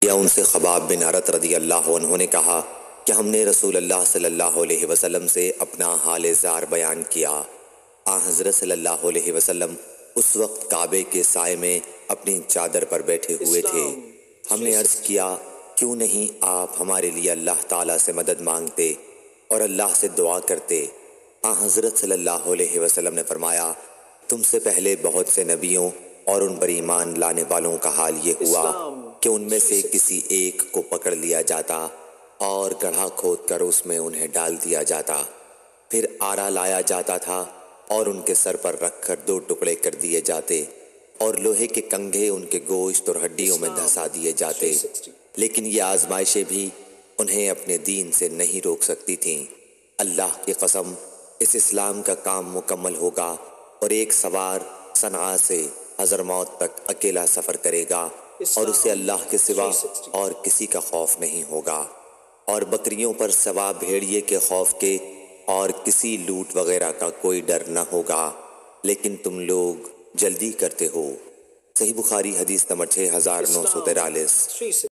یا ان سے خباب بن عرط رضی اللہ عنہ نے کہا کہ ہم نے رسول اللہ صلی اللہ علیہ وسلم سے اپنا حال زار بیان کیا۔ حضرت صلی اللہ علیہ وسلم اس وقت کعبے کے سائے میں اپنی چادر پر بیٹھے ہوئے تھے۔ ہم نے عرض کیا کیوں نہیں آپ ہمارے لیے اللہ تعالیٰ سے مدد مانگتے اور اللہ سے دعا کرتے؟ حضرت صلی اللہ علیہ وسلم نے فرمایا تم سے پہلے بہت سے نبیوں اور ان پر ایمان لانے والوں کا حال یہ ہوا کہ ان میں سے کسی ایک کو پکڑ لیا جاتا اور گڑھا کھود کر اس میں انہیں ڈال دیا جاتا، پھر آرا لایا جاتا تھا اور ان کے سر پر رکھ کر 2 ٹکڑے کر دیے جاتے اور لوہے کے کنگھے ان کے گوشت اور ہڈیوں میں دھسا دیے جاتے، لیکن یہ آزمائشیں بھی انہیں اپنے دین سے نہیں روک سکتی تھیں۔ اللہ کی قسم اس اسلام کا کام مکمل ہوگا اور ایک سوار صنعاء سے حضرموت تک اکیلا سفر کرے گا اور اسے اللہ کے سوا اور کسی کا خوف نہیں ہوگا، اور بکریوں پر سوا بھیڑیے کے خوف کے اور کسی لوٹ وغیرہ کا کوئی ڈر نہ ہوگا، لیکن تم لوگ جلدی کرتے ہو۔ صحیح بخاری حدیث نمبر 6943۔